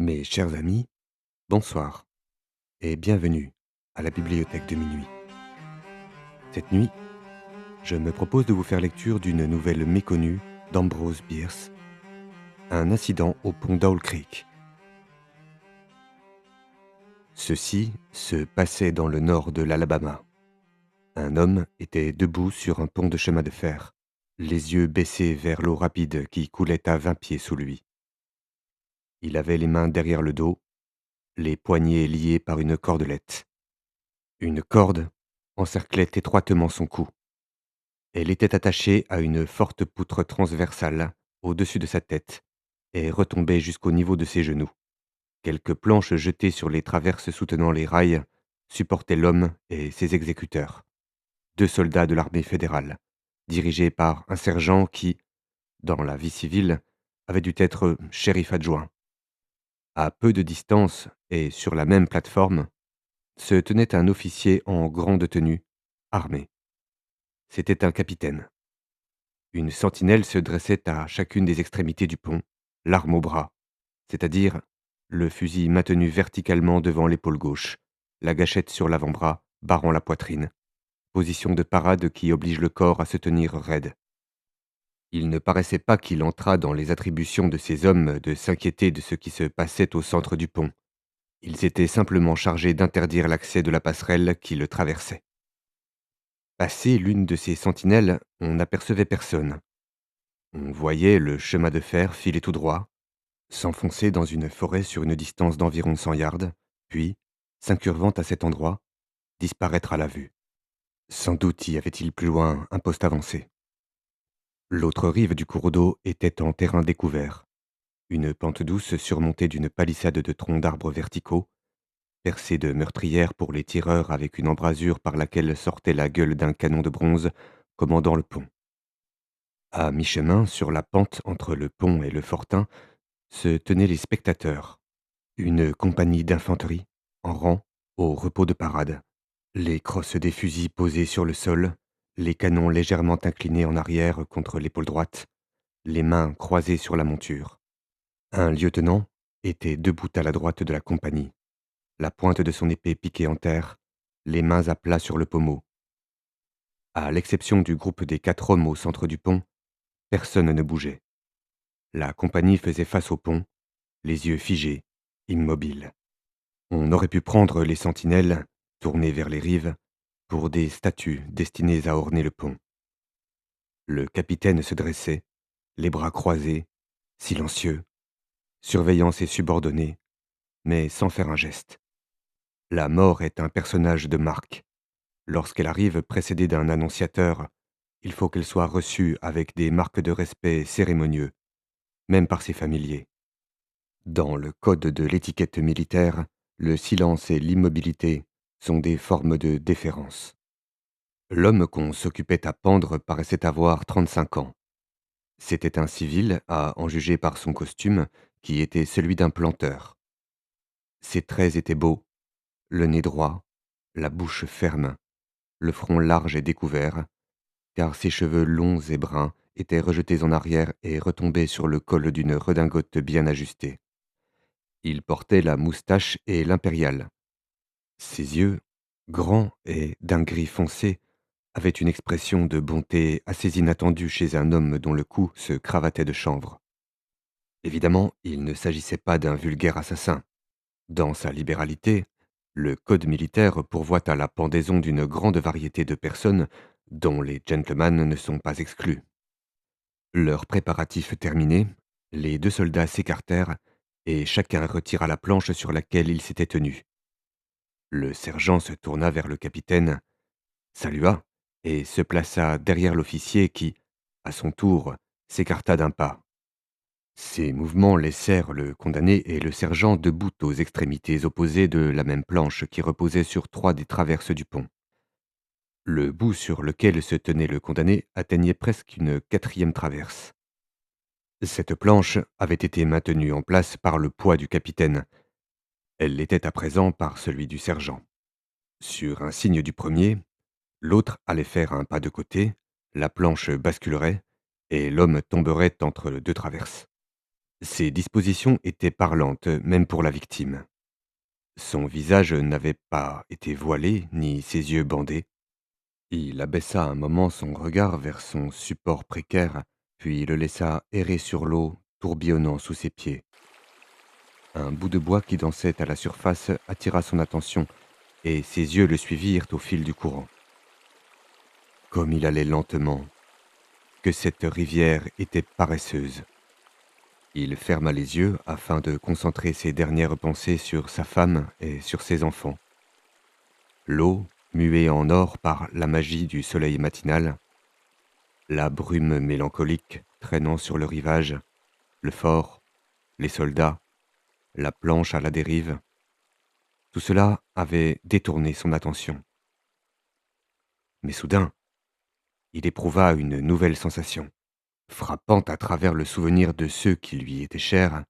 Mes chers amis, bonsoir et bienvenue à la bibliothèque de minuit. Cette nuit, je me propose de vous faire lecture d'une nouvelle méconnue d'Ambrose Bierce, Un incident au pont d'Owl Creek. Ceci se passait dans le nord de l'Alabama. Un homme était debout sur un pont de chemin de fer, les yeux baissés vers l'eau rapide qui coulait à 20 pieds sous lui. Il avait les mains derrière le dos, les poignets liés par une cordelette. Une corde encerclait étroitement son cou. Elle était attachée à une forte poutre transversale au-dessus de sa tête et retombait jusqu'au niveau de ses genoux. Quelques planches jetées sur les traverses soutenant les rails supportaient l'homme et ses exécuteurs, deux soldats de l'armée fédérale, dirigés par un sergent qui, dans la vie civile, avait dû être shérif adjoint. À peu de distance et sur la même plateforme, se tenait un officier en grande tenue, armé. C'était un capitaine. Une sentinelle se dressait à chacune des extrémités du pont, l'arme au bras, c'est-à-dire le fusil maintenu verticalement devant l'épaule gauche, la gâchette sur l'avant-bras, barrant la poitrine, position de parade qui oblige le corps à se tenir raide. Il ne paraissait pas qu'il entrât dans les attributions de ces hommes de s'inquiéter de ce qui se passait au centre du pont. Ils étaient simplement chargés d'interdire l'accès de la passerelle qui le traversait. Passé l'une de ces sentinelles, on n'apercevait personne. On voyait le chemin de fer filer tout droit, s'enfoncer dans une forêt sur une distance d'environ 100 yards, puis, s'incurvant à cet endroit, disparaître à la vue. Sans doute y avait-il plus loin un poste avancé. L'autre rive du cours d'eau était en terrain découvert. Une pente douce surmontée d'une palissade de troncs d'arbres verticaux, percée de meurtrières pour les tireurs avec une embrasure par laquelle sortait la gueule d'un canon de bronze commandant le pont. À mi-chemin, sur la pente entre le pont et le fortin, se tenaient les spectateurs. Une compagnie d'infanterie, en rang, au repos de parade. Les crosses des fusils posées sur le sol, les canons légèrement inclinés en arrière contre l'épaule droite, les mains croisées sur la monture. Un lieutenant était debout à la droite de la compagnie, la pointe de son épée piquée en terre, les mains à plat sur le pommeau. À l'exception du groupe des 4 hommes au centre du pont, personne ne bougeait. La compagnie faisait face au pont, les yeux figés, immobiles. On aurait pu prendre les sentinelles, tournées vers les rives, pour des statues destinées à orner le pont. Le capitaine se dressait, les bras croisés, silencieux, surveillant ses subordonnés, mais sans faire un geste. La mort est un personnage de marque. Lorsqu'elle arrive précédée d'un annonciateur, il faut qu'elle soit reçue avec des marques de respect cérémonieux, même par ses familiers. Dans le code de l'étiquette militaire, le silence et l'immobilité sont des formes de déférence. L'homme qu'on s'occupait à pendre paraissait avoir 35 ans. C'était un civil, à en juger par son costume, qui était celui d'un planteur. Ses traits étaient beaux, le nez droit, la bouche ferme, le front large et découvert, car ses cheveux longs et bruns étaient rejetés en arrière et retombaient sur le col d'une redingote bien ajustée. Il portait la moustache et l'impériale. Ses yeux, grands et d'un gris foncé, avaient une expression de bonté assez inattendue chez un homme dont le cou se cravatait de chanvre. Évidemment, il ne s'agissait pas d'un vulgaire assassin. Dans sa libéralité, le code militaire pourvoit à la pendaison d'une grande variété de personnes dont les gentlemen ne sont pas exclus. Leurs préparatifs terminés, les 2 soldats s'écartèrent et chacun retira la planche sur laquelle il s'était tenu. Le sergent se tourna vers le capitaine, salua et se plaça derrière l'officier qui, à son tour, s'écarta d'un pas. Ces mouvements laissèrent le condamné et le sergent debout aux extrémités opposées de la même planche qui reposait sur 3 des traverses du pont. Le bout sur lequel se tenait le condamné atteignait presque une 4e traverse. Cette planche avait été maintenue en place par le poids du capitaine. Elle l'était à présent par celui du sergent. Sur un signe du premier, l'autre allait faire un pas de côté, la planche basculerait, et l'homme tomberait entre 2 traverses. Ses dispositions étaient parlantes, même pour la victime. Son visage n'avait pas été voilé, ni ses yeux bandés. Il abaissa un moment son regard vers son support précaire, puis le laissa errer sur l'eau, tourbillonnant sous ses pieds. Un bout de bois qui dansait à la surface attira son attention, et ses yeux le suivirent au fil du courant. Comme il allait lentement, que cette rivière était paresseuse. Il ferma les yeux afin de concentrer ses dernières pensées sur sa femme et sur ses enfants. L'eau, muée en or par la magie du soleil matinal, la brume mélancolique traînant sur le rivage, le fort, les soldats, la planche à la dérive, tout cela avait détourné son attention. Mais soudain, il éprouva une nouvelle sensation. Frappant à travers le souvenir de ceux qui lui étaient chers,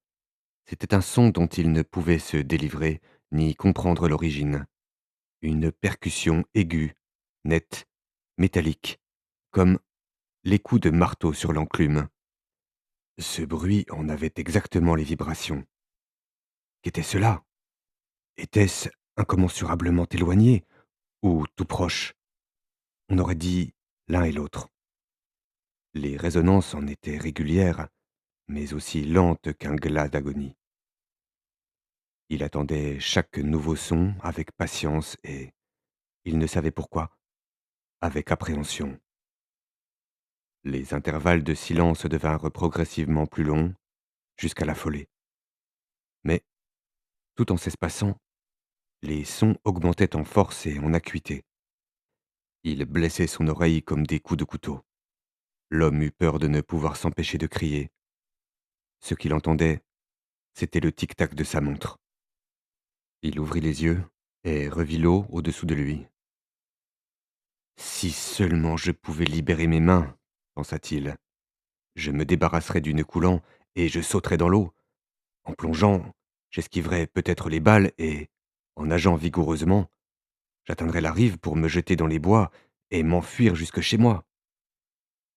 c'était un son dont il ne pouvait se délivrer ni comprendre l'origine. Une percussion aiguë, nette, métallique, comme les coups de marteau sur l'enclume. Ce bruit en avait exactement les vibrations. Qu'était cela? Était-ce incommensurablement éloigné ou tout proche? On aurait dit l'un et l'autre. Les résonances en étaient régulières, mais aussi lentes qu'un glas d'agonie. Il attendait chaque nouveau son avec patience et, il ne savait pourquoi, avec appréhension. Les intervalles de silence devinrent progressivement plus longs, jusqu'à l'affoler. Mais, tout en s'espaçant, les sons augmentaient en force et en acuité. Ils blessaient son oreille comme des coups de couteau. L'homme eut peur de ne pouvoir s'empêcher de crier. Ce qu'il entendait, c'était le tic-tac de sa montre. Il ouvrit les yeux et revit l'eau au-dessous de lui. Si seulement je pouvais libérer mes mains, pensa-t-il, je me débarrasserais du nœud coulant et je sauterais dans l'eau. En plongeant, j'esquiverais peut-être les balles et, en nageant vigoureusement, j'atteindrais la rive pour me jeter dans les bois et m'enfuir jusque chez moi.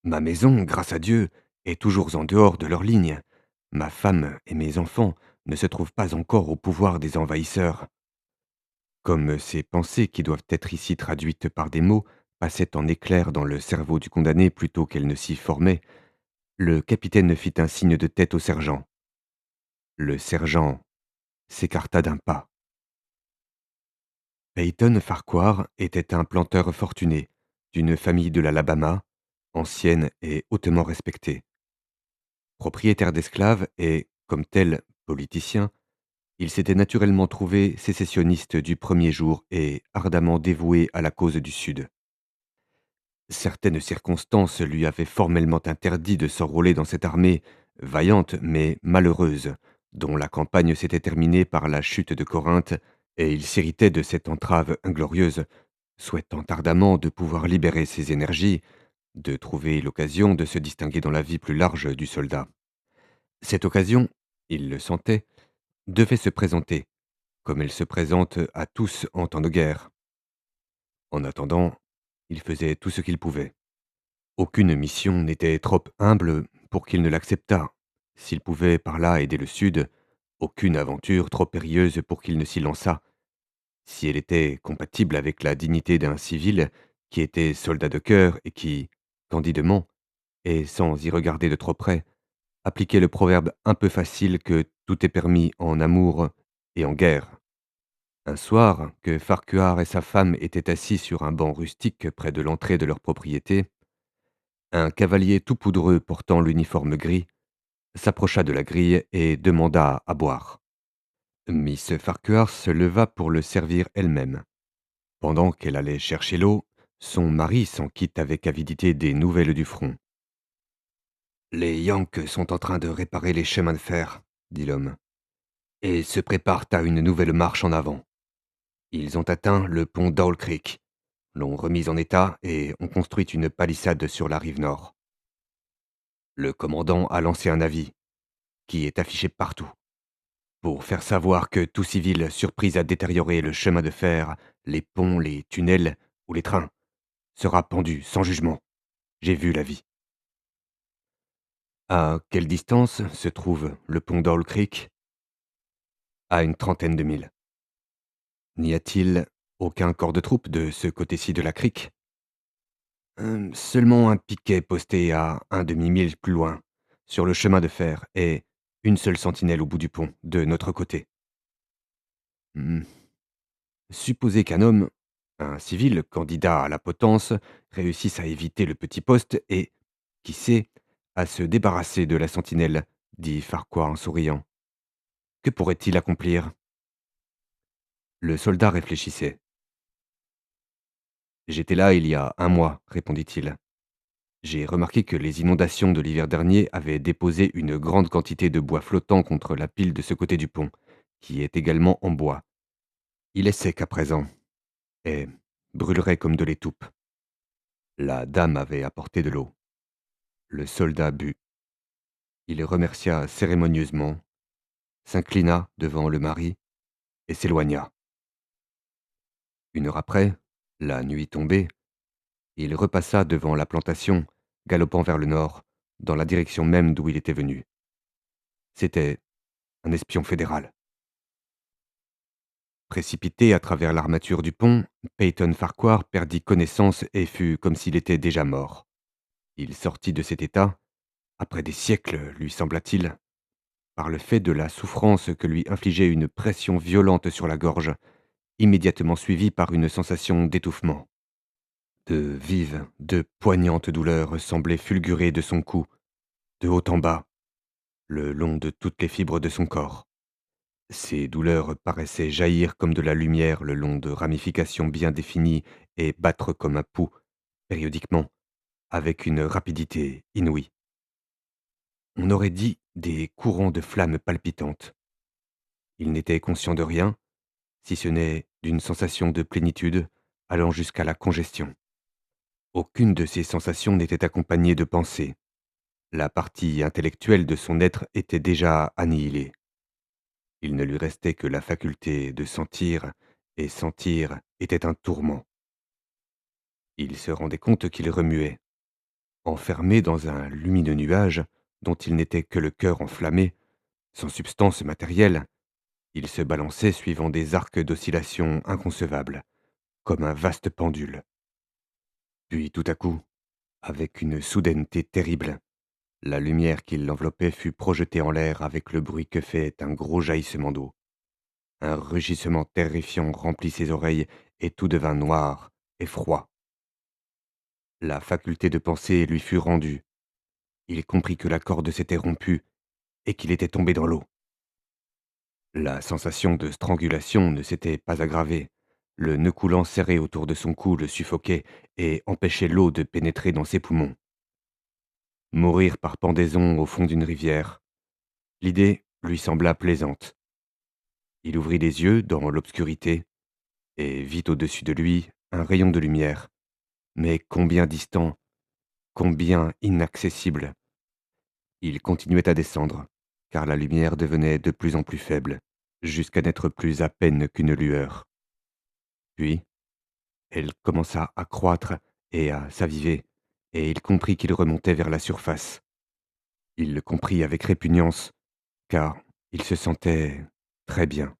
Ma maison, grâce à Dieu, est toujours en dehors de leur ligne. Ma femme et mes enfants ne se trouvent pas encore au pouvoir des envahisseurs. Comme ces pensées qui doivent être ici traduites par des mots passaient en éclairs dans le cerveau du condamné plutôt qu'elles ne s'y formaient, le capitaine fit un signe de tête au sergent. Le sergent s'écarta d'un pas. Peyton Farquhar était un planteur fortuné, d'une famille de l'Alabama, ancienne et hautement respectée. Propriétaire d'esclaves et, comme tel, politicien, il s'était naturellement trouvé sécessionniste du premier jour et ardemment dévoué à la cause du Sud. Certaines circonstances lui avaient formellement interdit de s'enrôler dans cette armée, vaillante mais malheureuse, dont la campagne s'était terminée par la chute de Corinthe, et il s'irritait de cette entrave inglorieuse, souhaitant ardemment de pouvoir libérer ses énergies, de trouver l'occasion de se distinguer dans la vie plus large du soldat. Cette occasion, il le sentait, devait se présenter, comme elle se présente à tous en temps de guerre. En attendant, il faisait tout ce qu'il pouvait. Aucune mission n'était trop humble pour qu'il ne l'acceptât. S'il pouvait par là aider le Sud, aucune aventure trop périlleuse pour qu'il ne s'y lançât. Si elle était compatible avec la dignité d'un civil qui était soldat de cœur et qui, candidement, et sans y regarder de trop près, appliquait le proverbe un peu facile que tout est permis en amour et en guerre. Un soir, que Farquhar et sa femme étaient assis sur un banc rustique près de l'entrée de leur propriété, un cavalier tout poudreux portant l'uniforme gris s'approcha de la grille et demanda à boire. Miss Farquhar se leva pour le servir elle-même. Pendant qu'elle allait chercher l'eau, son mari s'en quitte avec avidité des nouvelles du front. Les Yanks sont en train de réparer les chemins de fer, dit l'homme, et se préparent à une nouvelle marche en avant. Ils ont atteint le pont d'Owl Creek, l'ont remis en état et ont construit une palissade sur la rive nord. Le commandant a lancé un avis, qui est affiché partout, pour faire savoir que tout civil surpris à détériorer le chemin de fer, les ponts, les tunnels ou les trains sera pendu sans jugement. J'ai vu l'avis. À quelle distance se trouve le pont d'Owl Creek? À une trentaine de milles. N'y a-t-il aucun corps de troupe de ce côté-ci de la crique? Seulement un piquet posté à un demi-mille plus loin, sur le chemin de fer, et une seule sentinelle au bout du pont, de notre côté. Mmh. Supposez qu'un homme, un civil, candidat à la potence, réussisse à éviter le petit poste et, qui sait, à se débarrasser de la sentinelle, dit Farquhar en souriant. Que pourrait-il accomplir? Le soldat réfléchissait. J'étais là il y a un mois, répondit-il. J'ai remarqué que les inondations de l'hiver dernier avaient déposé une grande quantité de bois flottant contre la pile de ce côté du pont, qui est également en bois. Il est sec à présent, et brûlerait comme de l'étoupe. La dame avait apporté de l'eau. Le soldat but. Il remercia cérémonieusement, s'inclina devant le mari et s'éloigna. Une heure après, la nuit tombée, il repassa devant la plantation, galopant vers le nord, dans la direction même d'où il était venu. C'était un espion fédéral. Précipité à travers l'armature du pont, Peyton Farquhar perdit connaissance et fut comme s'il était déjà mort. Il sortit de cet état, après des siècles, lui sembla-t-il, par le fait de la souffrance que lui infligeait une pression violente sur la gorge, immédiatement suivie par une sensation d'étouffement. De vives, de poignantes douleurs semblaient fulgurer de son cou, de haut en bas, le long de toutes les fibres de son corps. Ces douleurs paraissaient jaillir comme de la lumière le long de ramifications bien définies et battre comme un pouls, périodiquement, avec une rapidité inouïe. On aurait dit des courants de flammes palpitantes. Il n'était conscient de rien, si ce n'est d'une sensation de plénitude allant jusqu'à la congestion. Aucune de ces sensations n'était accompagnée de pensée. La partie intellectuelle de son être était déjà annihilée. Il ne lui restait que la faculté de sentir, et sentir était un tourment. Il se rendait compte qu'il remuait. Enfermé dans un lumineux nuage dont il n'était que le cœur enflammé, sans substance matérielle, il se balançait suivant des arcs d'oscillation inconcevables, comme un vaste pendule. Puis tout à coup, avec une soudaineté terrible, la lumière qui l'enveloppait fut projetée en l'air avec le bruit que fait un gros jaillissement d'eau. Un rugissement terrifiant remplit ses oreilles et tout devint noir et froid. La faculté de penser lui fut rendue. Il comprit que la corde s'était rompue et qu'il était tombé dans l'eau. La sensation de strangulation ne s'était pas aggravée. Le nœud coulant serré autour de son cou le suffoquait et empêchait l'eau de pénétrer dans ses poumons. Mourir par pendaison au fond d'une rivière. L'idée lui sembla plaisante. Il ouvrit les yeux dans l'obscurité et vit au-dessus de lui un rayon de lumière. Mais combien distant, combien inaccessible. Il continuait à descendre, car la lumière devenait de plus en plus faible, jusqu'à n'être plus à peine qu'une lueur. Puis, elle commença à croître et à s'aviver, et il comprit qu'il remontait vers la surface. Il le comprit avec répugnance, car il se sentait très bien.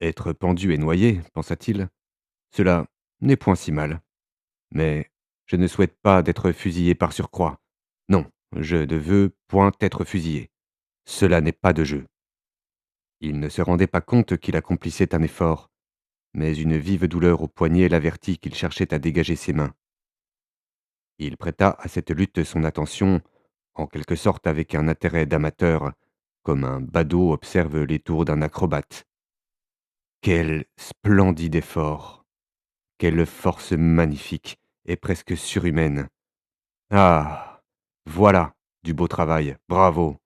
Être pendu et noyé, pensa-t-il, cela n'est point si mal. Mais je ne souhaite pas d'être fusillé par surcroît. Non, je ne veux point être fusillé. Cela n'est pas de jeu. Il ne se rendait pas compte qu'il accomplissait un effort, mais une vive douleur au poignet l'avertit qu'il cherchait à dégager ses mains. Il prêta à cette lutte son attention, en quelque sorte avec un intérêt d'amateur, comme un badaud observe les tours d'un acrobate. Quel splendide effort! Quelle force magnifique et presque surhumaine! Ah! Voilà du beau travail, bravo!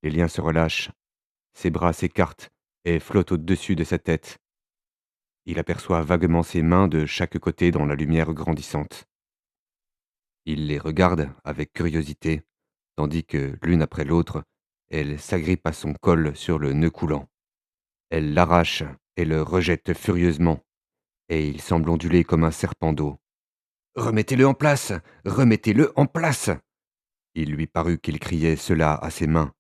Les liens se relâchent, ses bras s'écartent et flottent au-dessus de sa tête. Il aperçoit vaguement ses mains de chaque côté dans la lumière grandissante. Il les regarde avec curiosité, tandis que, l'une après l'autre, elle s'agrippe à son col sur le nœud coulant. Elle l'arrache et le rejette furieusement, et il semble onduler comme un serpent d'eau. « Remettez-le en place! Remettez-le en place ! Il lui parut qu'il criait cela à ses mains,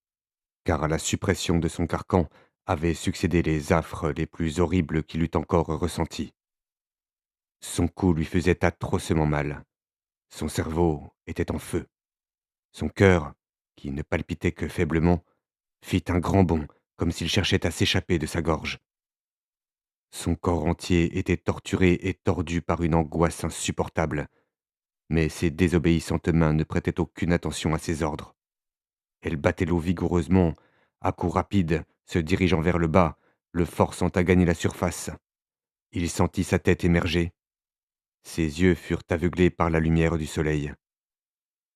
car à la suppression de son carcan avaient succédé les affres les plus horribles qu'il eût encore ressentis. Son cou lui faisait atrocement mal, son cerveau était en feu, son cœur, qui ne palpitait que faiblement, fit un grand bond, comme s'il cherchait à s'échapper de sa gorge. Son corps entier était torturé et tordu par une angoisse insupportable, mais ses désobéissantes mains ne prêtaient aucune attention à ses ordres. Elles battaient l'eau vigoureusement, à coups rapides, se dirigeant vers le bas, le forçant à gagner la surface. Il sentit sa tête émerger. Ses yeux furent aveuglés par la lumière du soleil.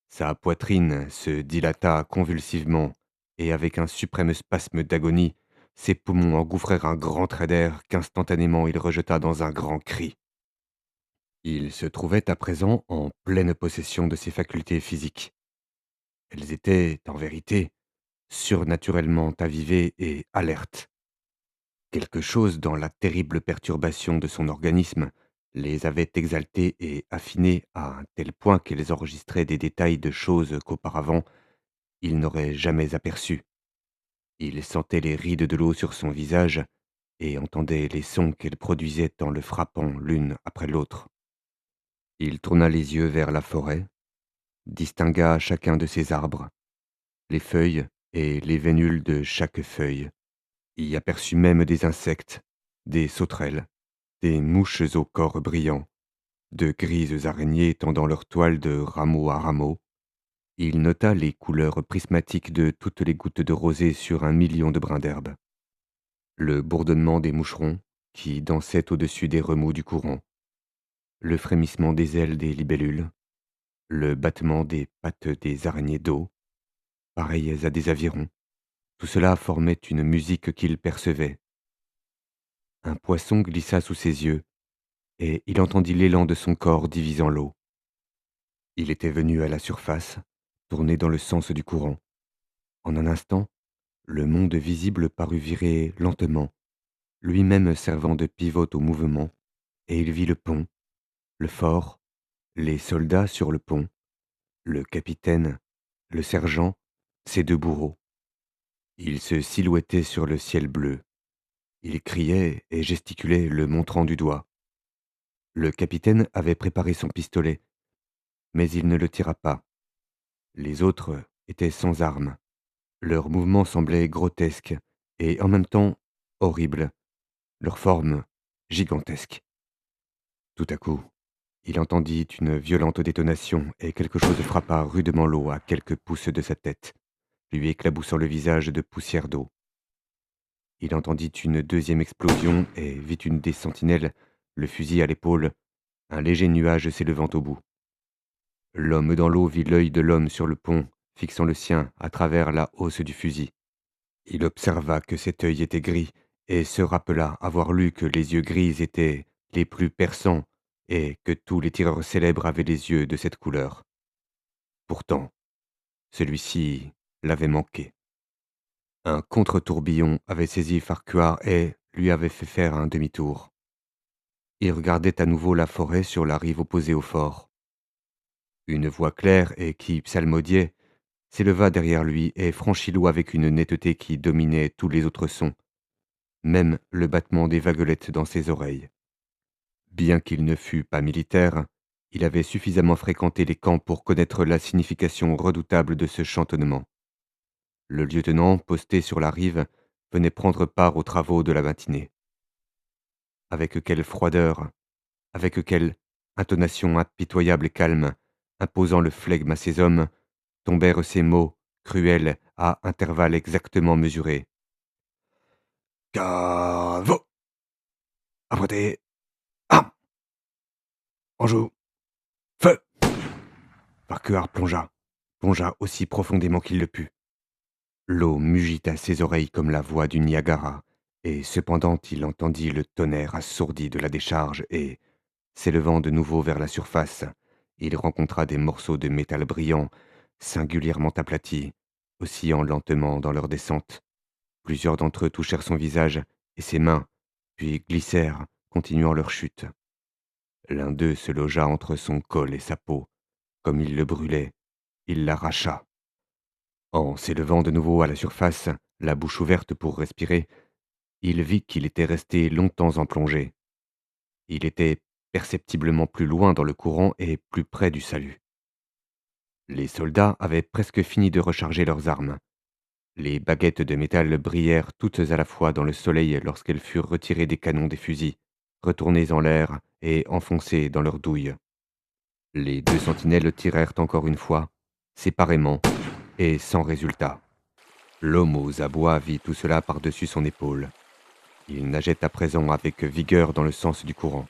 Sa poitrine se dilata convulsivement, et avec un suprême spasme d'agonie, ses poumons engouffrèrent un grand trait d'air qu'instantanément il rejeta dans un grand cri. Il se trouvait à présent en pleine possession de ses facultés physiques. Elles étaient, en vérité, surnaturellement avivées et alertes. Quelque chose dans la terrible perturbation de son organisme les avait exaltées et affinées à un tel point qu'elles enregistraient des détails de choses qu'auparavant il n'aurait jamais aperçues. Il sentait les rides de l'eau sur son visage et entendait les sons qu'elles produisaient en le frappant l'une après l'autre. Il tourna les yeux vers la forêt, distingua chacun de ses arbres, les feuilles et les vénules de chaque feuille, y aperçut même des insectes, des sauterelles, des mouches au corps brillant, de grises araignées tendant leurs toiles de rameau à rameau. Il nota les couleurs prismatiques de toutes les gouttes de rosée sur un million de brins d'herbe, le bourdonnement des moucherons qui dansaient au-dessus des remous du courant, le frémissement des ailes des libellules, le battement des pattes des araignées d'eau, pareilles à des avirons. Tout cela formait une musique qu'il percevait. Un poisson glissa sous ses yeux, et il entendit l'élan de son corps divisant l'eau. Il était venu à la surface, tourné dans le sens du courant. En un instant, le monde visible parut virer lentement, lui-même servant de pivot au mouvement, et il vit le pont, le fort, les soldats sur le pont, le capitaine, le sergent, ses deux bourreaux. Ils se silhouettaient sur le ciel bleu. Il criait et gesticulait, le montrant du doigt. Le capitaine avait préparé son pistolet, mais il ne le tira pas. Les autres étaient sans armes. Leurs mouvements semblaient grotesques et en même temps horribles, leur forme gigantesque. Tout à coup, il entendit une violente détonation et quelque chose frappa rudement l'eau à quelques pouces de sa tête, lui éclaboussant le visage de poussière d'eau. Il entendit une deuxième explosion et vit une des sentinelles, le fusil à l'épaule, un léger nuage s'élevant au bout. L'homme dans l'eau vit l'œil de l'homme sur le pont, fixant le sien à travers la hausse du fusil. Il observa que cet œil était gris et se rappela avoir lu que les yeux gris étaient les plus perçants et que tous les tireurs célèbres avaient les yeux de cette couleur. Pourtant, celui-ci l'avait manqué. Un contre-tourbillon avait saisi Farquhar et lui avait fait faire un demi-tour. Il regardait à nouveau la forêt sur la rive opposée au fort. Une voix claire et qui psalmodiait s'éleva derrière lui et franchit l'eau avec une netteté qui dominait tous les autres sons, même le battement des vaguelettes dans ses oreilles. Bien qu'il ne fût pas militaire, il avait suffisamment fréquenté les camps pour connaître la signification redoutable de ce chantonnement. Le lieutenant, posté sur la rive, venait prendre part aux travaux de la matinée. Avec quelle froideur, avec quelle intonation impitoyable et calme, imposant le flegme à ses hommes, tombèrent ces mots, cruels, à intervalles exactement mesurés. Caveau! Apprêtez! Armes! En joue! Feu! Farquhar plongea aussi profondément qu'il le put. L'eau mugit à ses oreilles comme la voix du Niagara, et cependant il entendit le tonnerre assourdi de la décharge et, s'élevant de nouveau vers la surface, il rencontra des morceaux de métal brillant, singulièrement aplatis, oscillant lentement dans leur descente. Plusieurs d'entre eux touchèrent son visage et ses mains, puis glissèrent, continuant leur chute. L'un d'eux se logea entre son col et sa peau, comme il le brûlait, il l'arracha. En s'élevant de nouveau à la surface, la bouche ouverte pour respirer, il vit qu'il était resté longtemps en plongée. Il était perceptiblement plus loin dans le courant et plus près du salut. Les soldats avaient presque fini de recharger leurs armes. Les baguettes de métal brillèrent toutes à la fois dans le soleil lorsqu'elles furent retirées des canons des fusils, retournées en l'air et enfoncées dans leurs douilles. Les deux sentinelles tirèrent encore une fois, séparément et sans résultat. L'homme aux abois vit tout cela par-dessus son épaule. Il nageait à présent avec vigueur dans le sens du courant.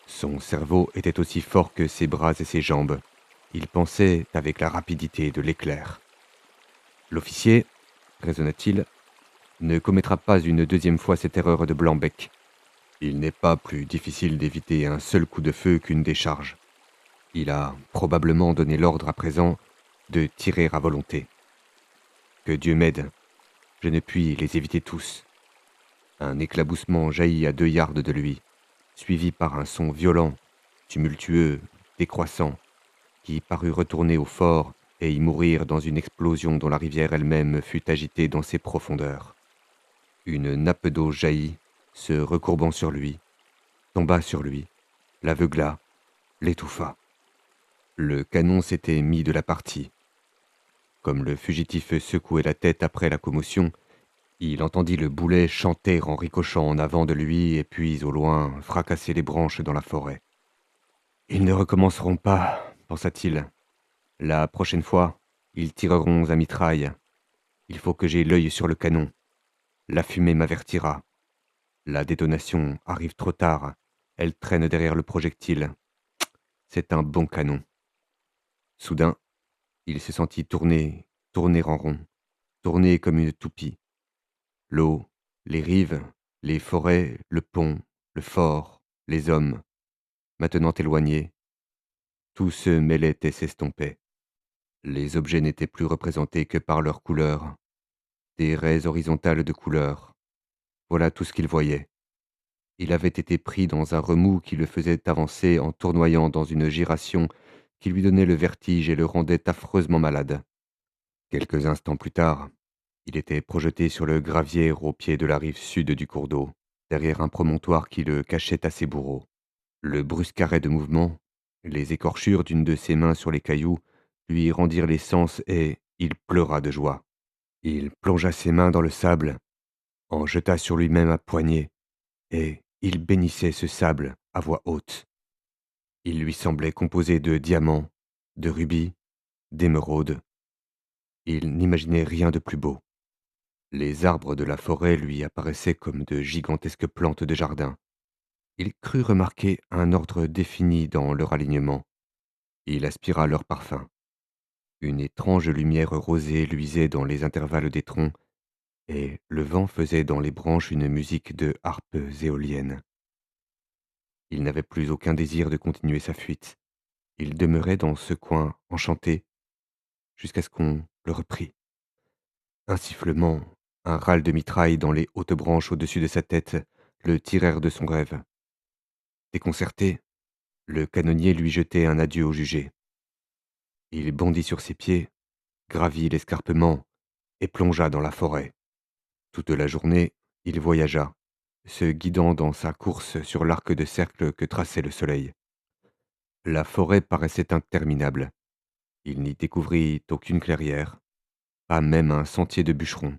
Son cerveau était aussi fort que ses bras et ses jambes. Il pensait avec la rapidité de l'éclair. L'officier, raisonna-t-il, ne commettra pas une deuxième fois cette erreur de blanc-bec. Il n'est pas plus difficile d'éviter un seul coup de feu qu'une décharge. Il a probablement donné l'ordre à présent de tirer à volonté. Que Dieu m'aide, je ne puis les éviter tous. Un éclaboussement jaillit à 2 yards de lui, suivi par un son violent, tumultueux, décroissant, qui parut retourner au fort et y mourir dans une explosion dont la rivière elle-même fut agitée dans ses profondeurs. Une nappe d'eau jaillit, se recourbant sur lui, tomba sur lui, l'aveugla, l'étouffa. Le canon s'était mis de la partie. Comme le fugitif secouait la tête après la commotion, il entendit le boulet chanter en ricochant en avant de lui et puis, au loin, fracasser les branches dans la forêt. « Ils ne recommenceront pas, pensa-t-il. La prochaine fois, ils tireront à mitraille. Il faut que j'aie l'œil sur le canon. La fumée m'avertira. La détonation arrive trop tard. Elle traîne derrière le projectile. C'est un bon canon. » Soudain, il se sentit tourner en rond, tourner comme une toupie. L'eau, les rives, les forêts, le pont, le fort, les hommes, maintenant éloignés, tout se mêlait et s'estompait. Les objets n'étaient plus représentés que par leurs couleurs, des raies horizontales de couleurs. Voilà tout ce qu'il voyait. Il avait été pris dans un remous qui le faisait avancer en tournoyant dans une giration qui lui donnait le vertige et le rendait affreusement malade. Quelques instants plus tard, il était projeté sur le gravier au pied de la rive sud du cours d'eau, derrière un promontoire qui le cachait à ses bourreaux. Le brusque arrêt de mouvement, les écorchures d'une de ses mains sur les cailloux, lui rendirent les sens et il pleura de joie. Il plongea ses mains dans le sable, en jeta sur lui-même à poignée, et il bénissait ce sable à voix haute. Il lui semblait composé de diamants, de rubis, d'émeraudes. Il n'imaginait rien de plus beau. Les arbres de la forêt lui apparaissaient comme de gigantesques plantes de jardin. Il crut remarquer un ordre défini dans leur alignement. Il aspira leur parfum. Une étrange lumière rosée luisait dans les intervalles des troncs, et le vent faisait dans les branches une musique de harpes éoliennes. Il n'avait plus aucun désir de continuer sa fuite. Il demeurait dans ce coin enchanté, jusqu'à ce qu'on le reprît. Un sifflement, un râle de mitraille dans les hautes branches au-dessus de sa tête le tirèrent de son rêve. Déconcerté, le canonnier lui jetait un adieu au jugé. Il bondit sur ses pieds, gravit l'escarpement et plongea dans la forêt. Toute la journée, il voyagea, se guidant dans sa course sur l'arc de cercle que traçait le soleil. La forêt paraissait interminable. Il n'y découvrit aucune clairière, pas même un sentier de bûcheron.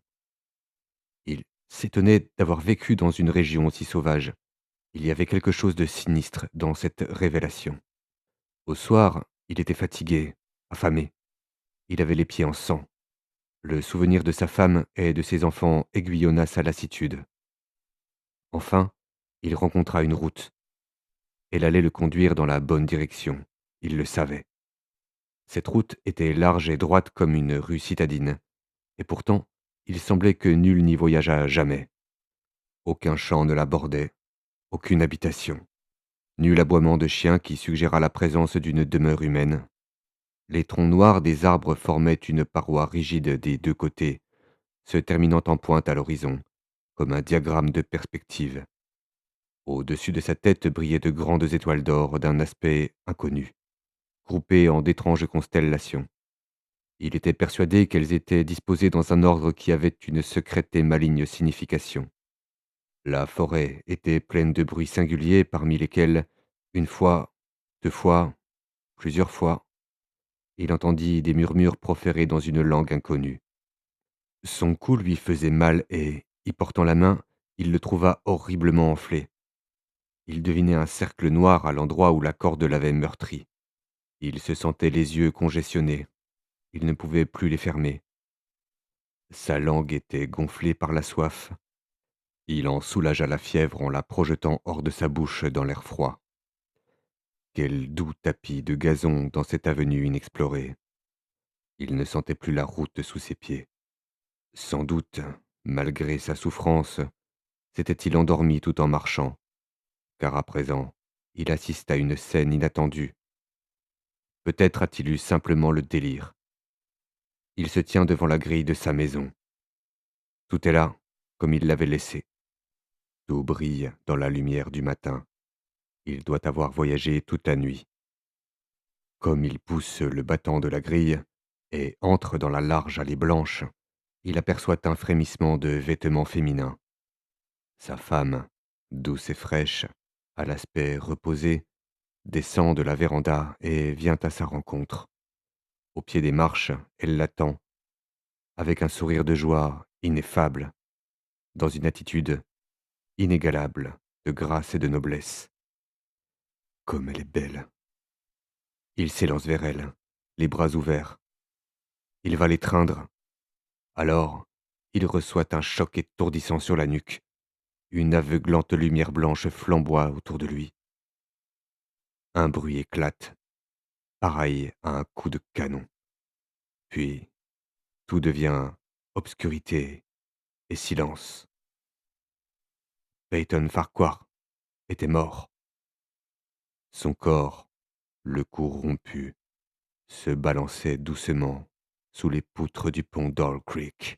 Il s'étonnait d'avoir vécu dans une région aussi sauvage. Il y avait quelque chose de sinistre dans cette révélation. Au soir, il était fatigué, affamé. Il avait les pieds en sang. Le souvenir de sa femme et de ses enfants aiguillonna sa lassitude. Enfin, il rencontra une route. Elle allait le conduire dans la bonne direction. Il le savait. Cette route était large et droite comme une rue citadine, et pourtant, il semblait que nul n'y voyageât jamais. Aucun champ ne la bordait, aucune habitation. Nul aboiement de chien qui suggéra la présence d'une demeure humaine. Les troncs noirs des arbres formaient une paroi rigide des deux côtés, se terminant en pointe à l'horizon, comme un diagramme de perspective. Au-dessus de sa tête brillaient de grandes étoiles d'or d'un aspect inconnu. groupées en d'étranges constellations. Il était persuadé qu'elles étaient disposées dans un ordre qui avait une secrète et maligne signification. La forêt était pleine de bruits singuliers parmi lesquels, une fois, deux fois, plusieurs fois, il entendit des murmures proférés dans une langue inconnue. Son cou lui faisait mal et, y portant la main, il le trouva horriblement enflé. Il devinait un cercle noir à l'endroit où la corde l'avait meurtri. Il se sentait les yeux congestionnés. Il ne pouvait plus les fermer. Sa langue était gonflée par la soif. Il en soulagea la fièvre en la projetant hors de sa bouche dans l'air froid. Quel doux tapis de gazon dans cette avenue inexplorée. Il ne sentait plus la route sous ses pieds. Sans doute, malgré sa souffrance, s'était-il endormi tout en marchant, car à présent, il assiste à une scène inattendue. Peut-être a-t-il eu simplement le délire. Il se tient devant la grille de sa maison. Tout est là, comme il l'avait laissé. Tout brille dans la lumière du matin. Il doit avoir voyagé toute la nuit. Comme il pousse le battant de la grille et entre dans la large allée blanche, il aperçoit un frémissement de vêtements féminins. Sa femme, douce et fraîche, à l'aspect reposé, descend de la véranda et vient à sa rencontre. Au pied des marches, elle l'attend, avec un sourire de joie ineffable, dans une attitude inégalable de grâce et de noblesse. Comme elle est belle. Il s'élance vers elle, les bras ouverts. Il va l'étreindre. Alors, il reçoit un choc étourdissant sur la nuque. Une aveuglante lumière blanche flamboie autour de lui. Un bruit éclate, pareil à un coup de canon. Puis, tout devient obscurité et silence. Peyton Farquhar était mort. Son corps, le cou rompu, se balançait doucement sous les poutres du pont d'Owl Creek.